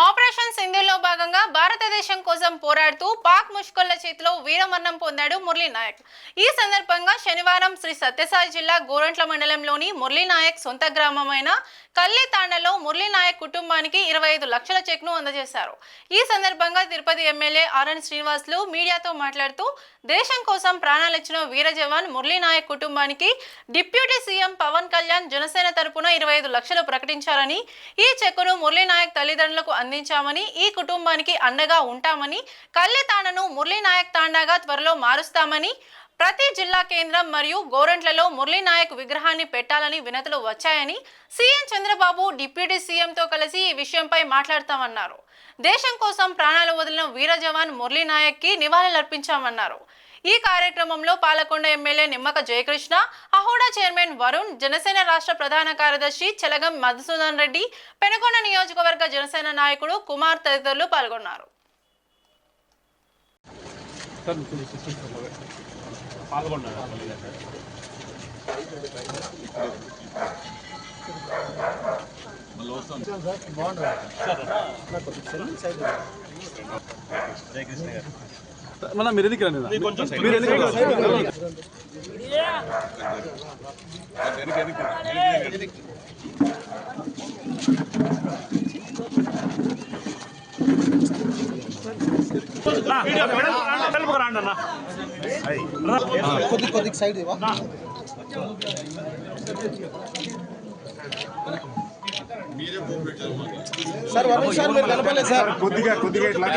Operation సింధూర్లో భాగంగా భారతదేశం కోసం పోరాడుతూ పాక్ ముష్కర్ల చేతిలో వీరమరణం పొందాడు మురళీ నాయక్. ఈ సందర్భంగా శనివారం శ్రీ సత్యసాయి జిల్లా గోరంట్ల మండలంలోని మురళీ నాయక్ సొంత గ్రామమైన కల్లితాండలో మురళీ నాయక్ కుటుంబానికి 25 లక్షల చెక్ను అందజేశారు. ఈ సందర్భంగా తిరుపతి ఎమ్మెల్యే ఆర్ఎన్ శ్రీనివాసులు మీడియాతో మాట్లాడుతూ దేశం కోసం ప్రాణాలిచ్చిన వీర జవాన్ మురళీ నాయక్ కుటుంబానికి డిప్యూటీ సీఎం పవన్ కళ్యాణ్ జనసేన తరపున 25 లక్షలు ప్రకటించారని, ఈ చెక్కును మురళీ నాయక్ తల్లిదండ్రులకు అందించామని, ఈ కుటుంబానికి అండగా ఉంటామని, కల్లితాండను మురళీ నాయక్ తాండాగా త్వరలో మారుస్తామని, ప్రతి జిల్లా కేంద్రం మరియు గోరంట్లలో మురళీ నాయక్ విగ్రహాన్ని పెట్టాలని వినతులు వచ్చాయని, సీఎం చంద్రబాబు డిప్యూటీ సీఎంతో కలిసి ఈ విషయంపై మాట్లాడతామన్నారు. దేశం కోసం ప్రాణాలు వదిలిన వీర జవాన్ మురళీ నాయక్కి నివాళులర్పించామన్నారు. ఈ కార్యక్రమంలో పాలకొండ ఎమ్మెల్యే నిమ్మక జయకృష్ణ, అహోడా చైర్మన్ వరుణ్, జనసేన రాష్ట్ర ప్రధాన కార్యదర్శి చెలగం మధుసూదన్ రెడ్డి, పెనుకొండ నియోజకవర్గ జనసేన నాయకుడు కుమార్ తదితరులు పాల్గొన్నారు. మన మీరు ఎందుకు రండి, మీరు ఎందుకు కొద్ది సైడ్ సార్ సార్ మీరు కలపలేదు సార్, కొద్దిగా ఇట్లా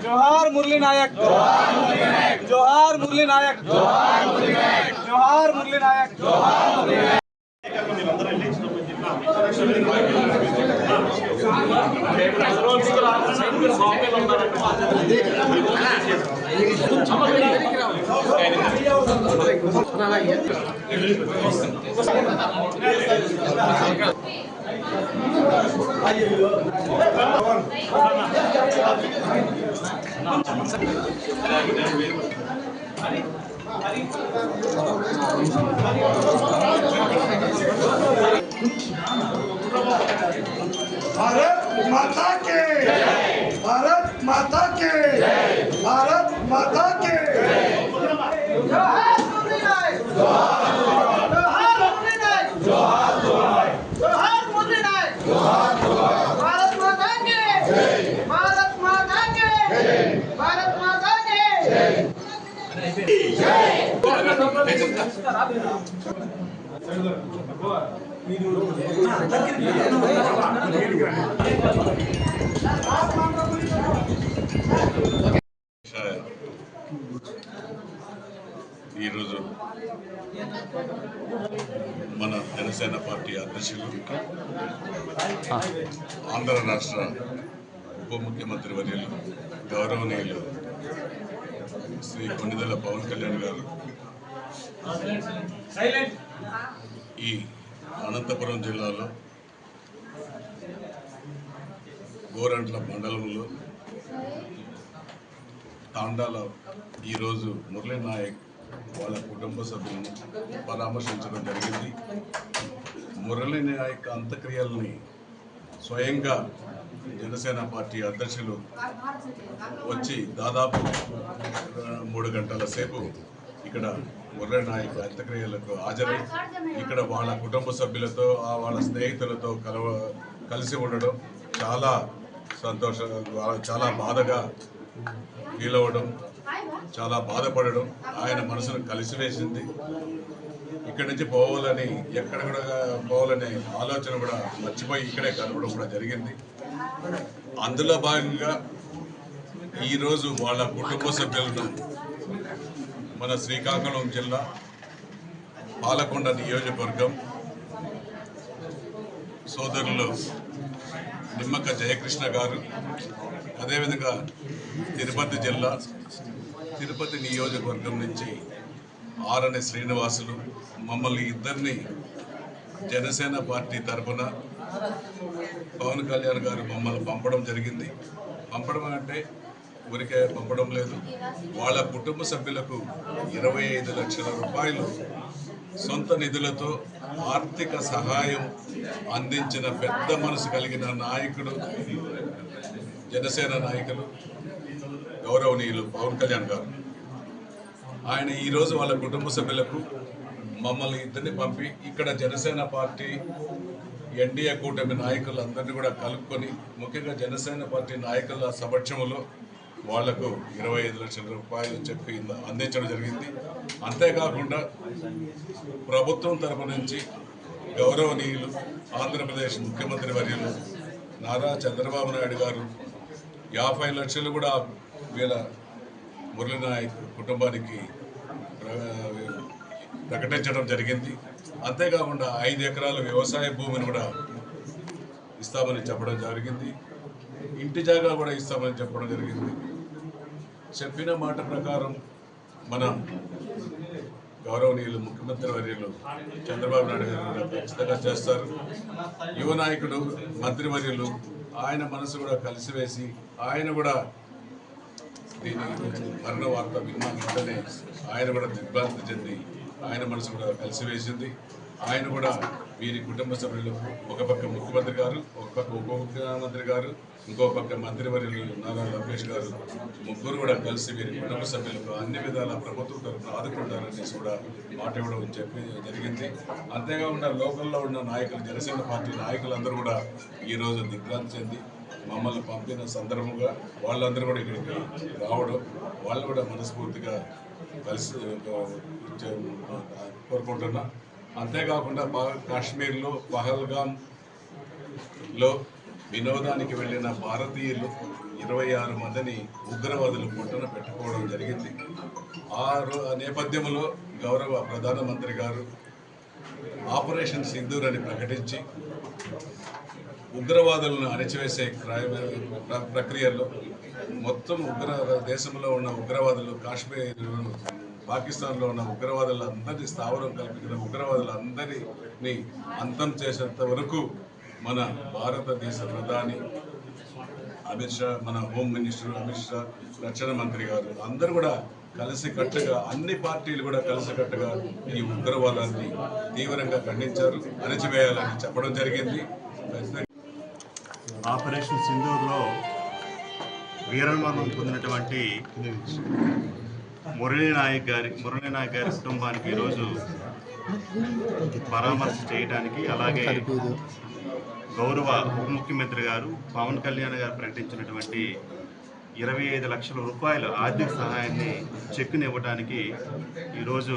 జోహార్ మురళీ నాయక్, జోహార్ మురళీ నాయక్, జోహార్ మురళీ నాయక్. भारत माता के, भारत माता के, भारत माता के. जोहार मुरली नायक, जोहार मुरली नायक, जोहार मुरली नायक, भारत माता के, भारत माता के, भारत माता के जय. ఈరోజు మన జనసేన పార్టీ అధ్యక్షులు, ఆంధ్ర రాష్ట్ర ఉప ముఖ్యమంత్రి వర్యులు గౌరవనీయులు శ్రీ కొణిదెల పవన్ కళ్యాణ్ గారు ఈ అనంతపురం జిల్లాలో గోరంట్ల మండలంలో తాండాలో ఈరోజు మురళీ నాయక్ వాళ్ళ కుటుంబ సభ్యులను పరామర్శించడం జరిగింది. మురళీ నాయక్ అంత్యక్రియల్ని స్వయంగా జనసేన పార్టీ అధ్యక్షులు వచ్చి దాదాపు 3 గంటల సేపు ఇక్కడ మురళీ నాయక్ అంత్యక్రియలకు హాజరై ఇక్కడ వాళ్ళ కుటుంబ సభ్యులతో వాళ్ళ స్నేహితులతో కలిసి ఉండడం చాలా సంతోషంగా, చాలా బాధగా ఫీల్ అవ్వడం, చాలా బాధపడడం ఆయన మనసును కలిసివేసింది. ఇక్కడి నుంచి పోవాలని, ఎక్కడ కూడా పోవాలనే ఆలోచన కూడా మర్చిపోయి ఇక్కడే కలవడం కూడా జరిగింది. అందులో భాగంగా ఈరోజు వాళ్ళ కుటుంబ సభ్యులను మన శ్రీకాకుళం జిల్లా పాలకొండ నియోజకవర్గం సోదరులు నిమ్మక జయకృష్ణ గారు, అదేవిధంగా తిరుపతి జిల్లా తిరుపతి నియోజకవర్గం నుంచి ఆర్ఎన్ శ్రీనివాసులు మమ్మల్ని ఇద్దరిని జనసేన పార్టీ తరఫున పవన్ కళ్యాణ్ గారు మమ్మల్ని పంపడం జరిగింది. పంపడం అంటే ఊరికే పంపడం లేదు, వాళ్ళ కుటుంబ సభ్యులకు 25 లక్షల రూపాయలు సొంత నిధులతో ఆర్థిక సహాయం అందించిన పెద్ద మనసు కలిగిన నాయకుడు, జనసేన నాయకులు గౌరవనీయులు పవన్ కళ్యాణ్ గారు. ఆయన ఈరోజు వాళ్ళ కుటుంబ సభ్యులకు మమ్మల్ని ఇద్దరిని పంపి ఇక్కడ జనసేన పార్టీ ఎన్డీఏ కూటమి నాయకులందరినీ కూడా కలుపుకొని, ముఖ్యంగా జనసేన పార్టీ నాయకుల సమక్షంలో వాళ్లకు 25 లక్షల రూపాయలు చెప్పి అందించడం జరిగింది. అంతేకాకుండా ప్రభుత్వం తరపు నుంచి గౌరవనీయులు ఆంధ్రప్రదేశ్ ముఖ్యమంత్రి వర్యులు నారా చంద్రబాబు నాయుడు గారు 50 లక్షలు కూడా వీళ్ళ మురళీ నాయక్ కుటుంబానికి ప్రకటించడం జరిగింది. అంతేకాకుండా 5 ఎకరాల వ్యవసాయ భూమిని కూడా ఇస్తామని చెప్పడం జరిగింది. ఇంటి జాగా కూడా ఇస్తామని చెప్పడం జరిగింది. చెప్పిన మాట ప్రకారం మన గౌరవనీయులు ముఖ్యమంత్రి వర్యులు చంద్రబాబు నాయుడు గారు కూడా ఖచ్చితంగా చేస్తారు. యువ నాయకుడు మంత్రివర్యులు ఆయన మనసు కూడా కలిసివేసి ఆయన కూడా దీని మరణ వార్త విన్న వెంటనే ఆయన కూడా దిగ్భ్రాంతి చెంది ఆయన మనసు కూడా కలిసివేసింది. ఆయన కూడా వీరి కుటుంబ సభ్యులు, ఒక పక్క ముఖ్యమంత్రి గారు, ఒక పక్క ఉప ముఖ్యమంత్రి గారు, ఇంకో పక్క మంత్రివర్యులు నారా లోకేష్ గారు, ముగ్గురు కూడా కలిసి వీరి కుటుంబ సభ్యులకు అన్ని విధాల ప్రభుత్వం తరఫున ఆదుకుంటారనేసి కూడా మాట ఇవ్వడం చెప్పి జరిగింది. అంతేకాకుండా లోకల్లో ఉన్న నాయకులు, జనసేన పార్టీ నాయకులందరూ కూడా ఈరోజు దిగ్భ్రాంతి చెంది మమ్మల్ని పంపిన సందర్భంగా వాళ్ళందరూ కూడా ఇక్కడికి రావడం, వాళ్ళు కూడా మనస్ఫూర్తిగా కలిసి కోరుకుంటున్నా. అంతేకాకుండా కాశ్మీర్లో పహల్గామ్లో వినోదానికి వెళ్ళిన భారతీయులు 26 మందిని ఉగ్రవాదులు పొట్టన పెట్టుకోవడం జరిగింది. ఆ నేపథ్యంలో గౌరవ ప్రధానమంత్రి గారు ఆపరేషన్ సింధూర్ అని ప్రకటించి ఉగ్రవాదులను అణిచివేసే ప్రక్రియలో మొత్తం దేశంలో ఉన్న ఉగ్రవాదులు, కాశ్మీర్, పాకిస్తాన్లో ఉన్న ఉగ్రవాదులందరినీ స్థావరం కల్పించిన ఉగ్రవాదులందరినీ అంతం చేసేంత వరకు మన భారతదేశ ప్రధాని అమిత్ షా, మన హోమ్ మినిస్టర్ అమిత్ షా, రక్షణ మంత్రి గారు అందరూ కూడా కలిసికట్టుగా, అన్ని పార్టీలు కూడా కలిసికట్టుగా ఈ ఉగ్రవాదాన్ని తీవ్రంగా ఖండించారు, అణచివేయాలని చెప్పడం జరిగింది. ఆపరేషన్ సింధూర్లో వీరమరణం పొందినటువంటి మురళీ నాయక్ గారి కుటుంబానికి ఈరోజు పరామర్శ చేయడానికి, అలాగే గౌరవ ఉప ముఖ్యమంత్రి గారు పవన్ కళ్యాణ్ గారు ప్రకటించినటువంటి 25 లక్షల రూపాయల ఆర్థిక సహాయాన్ని చెక్కుని ఇవ్వడానికి ఈరోజు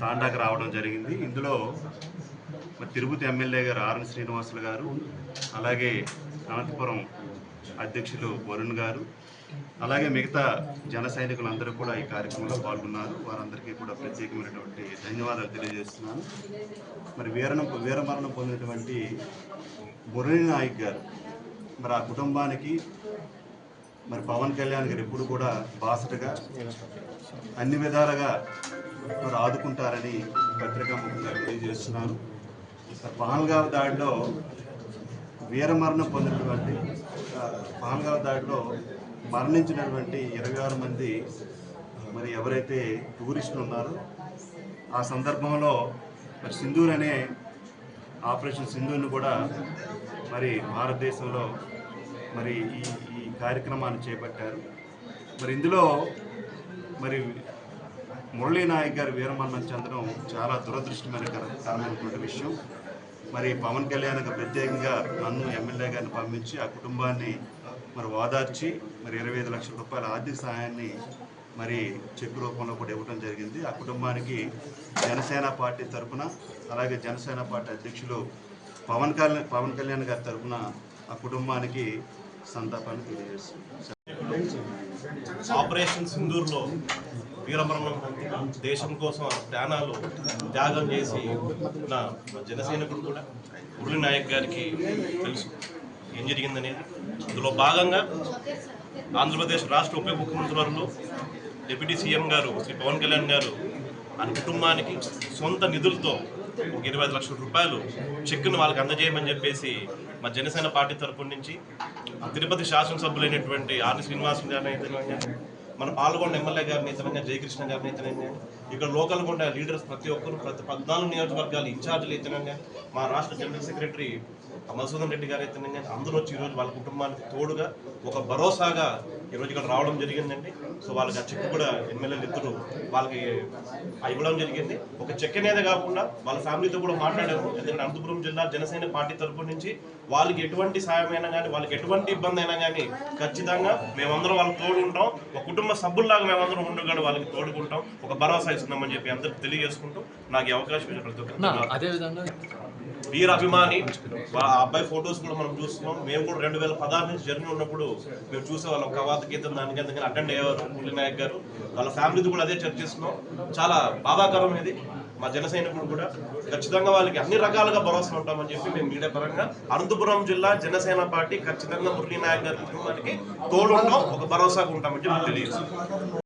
తాండాకు రావడం జరిగింది. ఇందులో తిరుపతి ఎమ్మెల్యే గారు ఆర్ఎన్ శ్రీనివాసులు గారు, అలాగే అనంతపురం అధ్యక్షులు వరుణ్ గారు, అలాగే మిగతా జన సైనికులందరూ కూడా ఈ కార్యక్రమంలో పాల్గొన్నారు. వారందరికీ కూడా ప్రత్యేకమైనటువంటి ధన్యవాదాలు తెలియజేస్తున్నాను. మరి వీరమరణం పొందినటువంటి మురళీ నాయక్ గారు, మరి ఆ కుటుంబానికి మరి పవన్ కళ్యాణ్ గారు ఎప్పుడు కూడా బాసటగా అన్ని విధాలుగా మరి ఆదుకుంటారని పత్రికాముఖంగా తెలియజేస్తున్నాను. పహల్గావ్ దాడిలో వీరమరణం పొందినటువంటి పహల్గావ్ దాడిలో మరణించినటువంటి 26 మంది మరి ఎవరైతే టూరిస్టులు ఉన్నారో ఆ సందర్భంలో మరి సింధూర్ అనే ఆపరేషన్ సింధూర్ను కూడా మరి భారతదేశంలో మరి ఈ కార్యక్రమాన్ని చేపట్టారు. మరి ఇందులో మరి మురళీ నాయక్ గారు వీరమరణం చెందడం చాలా దురదృష్టకరమైనటువంటి విషయం. మరి పవన్ కళ్యాణ్ గారు ప్రత్యేకంగా నన్ను ఎమ్మెల్యే గారిని పంపించి ఆ కుటుంబాన్ని మరి ఓదార్చి మరి 25 లక్షల రూపాయల ఆర్థిక సహాయాన్ని మరి చెక్ రూపంలో కూడా ఇవ్వడం జరిగింది. ఆ కుటుంబానికి జనసేన పార్టీ తరఫున, అలాగే జనసేన పార్టీ అధ్యక్షులు పవన్ కళ్యాణ్ గారి తరఫున ఆ కుటుంబానికి సంతాపాన్ని తెలియజేస్తున్నారు. ఆపరేషన్ సింధూర్లో వీరమరణం దేశం కోసం ప్రాణాలు త్యాగం చేసి నా జనసైనికుడు కూడా మురళీ నాయక్ గారికి తెలుసు ఏం జరిగిందనేది. అందులో భాగంగా ఆంధ్రప్రదేశ్ రాష్ట్ర ఉప ముఖ్యమంత్రి వారు డిప్యూటీ సీఎం గారు శ్రీ పవన్ కళ్యాణ్ గారు ఆ కుటుంబానికి సొంత నిధులతో ఒక 25 లక్షల రూపాయలు చెక్కును వాళ్ళకి అందజేయమని చెప్పేసి మా జనసేన పార్టీ తరపు నుంచి తిరుపతి శాసనసభ్యులైనటువంటి ఆర్ఎన్ శ్రీనివాస్ గారిని అయితేనే, మన పాల్గొండ ఎమ్మెల్యే గారిని అయితేనే, జయకృష్ణ గారిని అయితేనే, ఇక్కడ లోకల్గా ఉండే లీడర్స్ ప్రతి ఒక్కరు 14 నియోజకవర్గాలు ఇన్ఛార్జీలు అయితేనే మా రాష్ట్ర జనరల్ సెక్రటరీ మధుసూదన్ రెడ్డి గారు అయితేనే అందరూ వచ్చి ఈరోజు వాళ్ళ కుటుంబానికి తోడుగా ఒక భరోసాగా ఈరోజు ఇక్కడ రావడం జరిగిందండి. సో వాళ్ళకి ఆ చెక్ కూడా ఎమ్మెల్యేలు ఇద్దరు వాళ్ళకి ఇవ్వడం జరిగింది. ఒక చెక్ అనేది కాకుండా వాళ్ళ ఫ్యామిలీతో కూడా మాట్లాడాము. ఎందుకంటే అనంతపురం జిల్లా జనసేన పార్టీ తరపు నుంచి వాళ్ళకి ఎటువంటి సాయమైనా కానీ వాళ్ళకి ఎటువంటి ఇబ్బంది అయినా కానీ ఖచ్చితంగా మేమందరం వాళ్ళకి తోడు ఉంటాం. ఒక కుటుంబ సభ్యుల్లాగా మేమందరం ఉండగానే వాళ్ళకి తోడుకుంటాం, ఒక భరోసా ఇస్తున్నామని చెప్పి అందరికి తెలియజేసుకుంటూ నాకు ఈ అవకాశం ఇచ్చిన ప్రతి ఒక్కరు అదేవిధంగా వీర అభిమాని ఆ అబ్బాయి ఫొటోస్ కూడా మనం చూస్తున్నాం. మేము కూడా 2016 నుంచి జర్నీ ఉన్నప్పుడు మేము చూసేవాళ్ళం. కవాత గీతం దానికి అందుకని అటెండ్ అయ్యేవారు మురళీ నాయక్ గారు. వాళ్ళ ఫ్యామిలీతో కూడా అదే చర్చిస్తున్నాం. చాలా బాధాకరం ఇది. మా జన సైనికులు కూడా ఖచ్చితంగా వాళ్ళకి అన్ని రకాలుగా భరోసా ఉంటామని చెప్పి మేము మీడియా పరంగా అనంతపురం జిల్లా జనసేన పార్టీ ఖచ్చితంగా మురళీ నాయక్ గారి కుటుంబానికి తోడు ఉంటాం, ఒక భరోసాగా ఉంటామని చెప్పి తెలియజేస్తాం.